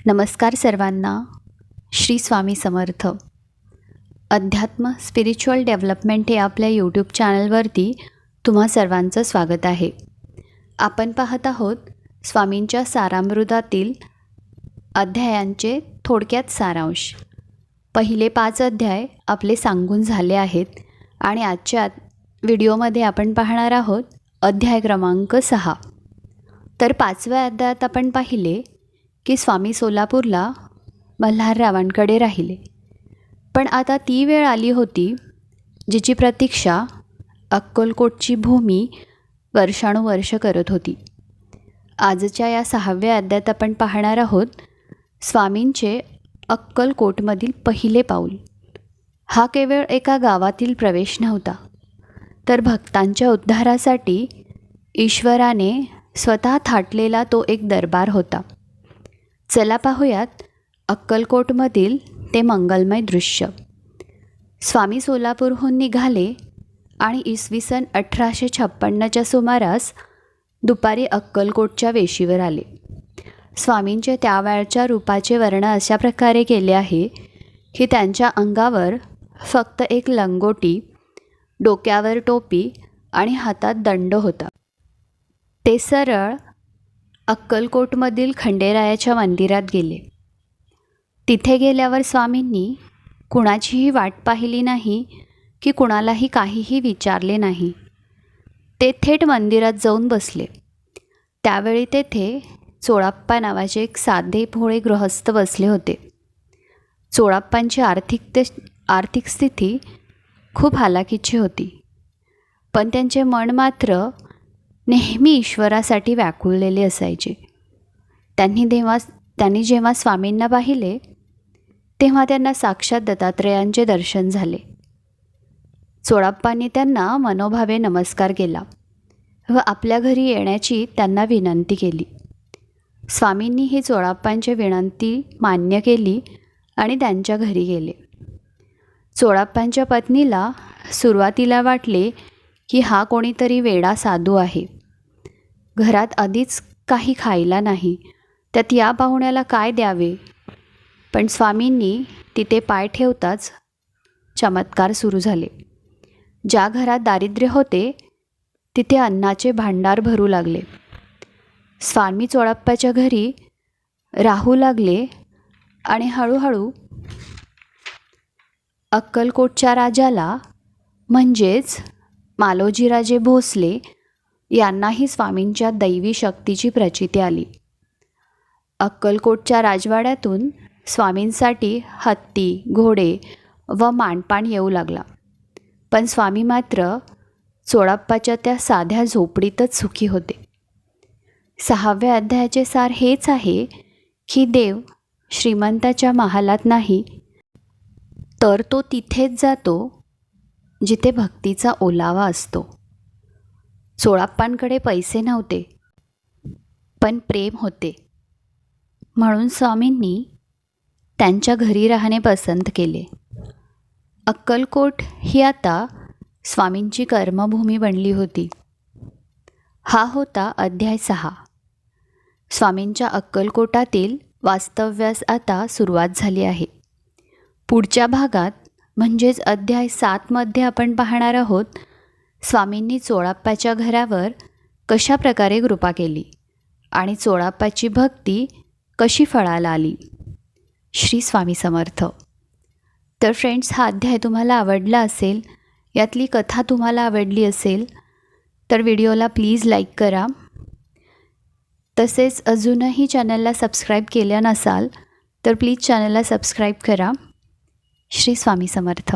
नमस्कार सर्वांना. श्री स्वामी समर्थ. अध्यात्म स्पिरिच्युअल डेव्हलपमेंट हे आपल्या यूट्यूब चॅनलवरती तुम्हा सर्वांचं स्वागत आहे. आपण पाहत आहोत स्वामींच्या सारामृतातील अध्यायांचे थोडक्यात सारांश. पहिले 5 अध्याय आपले सांगून झाले आहेत आणि आजच्या व्हिडिओमध्ये आपण पाहणार आहोत अध्याय क्रमांक 6. तर 5व्या अध्यायात आपण पाहिले की स्वामी सोलापूरला मल्हाररावांकडे राहिले. पण आता ती वेळ आली होती जिची प्रतीक्षा अक्कलकोटची भूमी वर्षानुवर्ष करत होती. आजच्या या 6व्या अध्यायात आपण पाहणार आहोत स्वामींचे अक्कलकोटमधील पहिले पाऊल. हा केवळ एका गावातील प्रवेश नव्हता, तर भक्तांच्या उद्धारासाठी ईश्वराने स्वतः थाटलेला तो एक दरबार होता. चला पाहूयात अक्कलकोटमधील ते मंगलमय दृश्य. स्वामी सोलापूरहून निघाले आणि इसवी सन 1856च्या सुमारास दुपारी अक्कलकोटच्या वेशीवर आले. स्वामींचे त्यावेळच्या रूपाचे वर्णन अशा प्रकारे केले आहे की त्यांच्या अंगावर फक्त एक लंगोटी, डोक्यावर टोपी आणि हातात दंड होता. ते सरळ अक्कलकोटमधील खंडेरायाच्या मंदिरात गेले. तिथे गेल्यावर स्वामींनी कुणाचीही वाट पाहिली नाही की कुणालाही काहीही विचारले नाही. ते थेट मंदिरात जाऊन बसले. त्यावेळी तेथे चोळाप्पा नावाचे एक साधे भोळे गृहस्थ बसले होते. चोळाप्पांची आर्थिक स्थिती खूप हालाकीची होती, पण त्यांचे मन मात्र नेहमी ईश्वरासाठी व्याकुळलेले असायचे. त्यांनी जेव्हा स्वामींना पाहिले तेव्हा त्यांना साक्षात दत्तात्रेयांचे दर्शन झाले. चोळाप्पांनी त्यांना मनोभावे नमस्कार केला व आपल्या घरी येण्याची त्यांना विनंती केली. स्वामींनी ही चोळाप्पांची विनंती मान्य केली आणि त्यांच्या घरी गेले. चोळाप्पांच्या पत्नीला सुरुवातीला वाटले की हा कोणीतरी वेडा साधू आहे. घरात आधीच काही खायला नाही, त्यात या पाहुण्याला काय द्यावे. पण स्वामींनी तिथे पाय ठेवताच चमत्कार सुरू झाले. ज्या घरात दारिद्र्य होते तिथे अन्नाचे भांडार भरू लागले. स्वामी चोळाप्पाच्या घरी राहू लागले आणि हळूहळू अक्कलकोटच्या राजाला म्हणजेच मालोजीराजे भोसले यांनाही स्वामींच्या दैवी शक्तीची प्रचिती आली. अक्कलकोटच्या राजवाड्यातून स्वामींसाठी हत्ती, घोडे व मानपान येऊ लागला. पण स्वामी मात्र चोळाप्पाच्या त्या साध्या झोपडीतच सुखी होते. 6व्या अध्यायाचे सार हेच आहे की देव श्रीमंताच्या महालात नाही, तर तो तिथेच जातो जिथे भक्तीचा ओलावा असतो. चोळाप्पांकडे पैसे नव्हते, पण प्रेम होते. म्हणून स्वामींनी त्यांच्या घरी राहणे पसंत केले. अक्कलकोट ही आता स्वामींची कर्मभूमी बनली होती. हा होता अध्याय 6. स्वामींच्या अक्कलकोटातील वास्तव्यास आता सुरुवात झाली आहे. पुढच्या भागात म्हणजेच अध्याय 7मध्ये आपण पाहणार आहोत स्वामींनी चोळाप्पाच्या घरावर कशा प्रकारे कृपा केली आणि चोळाप्पाची भक्ती कशी फळाला आली. श्री स्वामी समर्थ. तर फ्रेंड्स, हा अध्याय तुम्हाला आवडला असेल, यातली कथा तुम्हाला आवडली असेल तर व्हिडिओला प्लीज लाईक करा. तसेच अजूनही चॅनलला सबस्क्राईब केलं नसाल तर प्लीज चॅनलला सबस्क्राईब करा. श्री स्वामी समर्थ.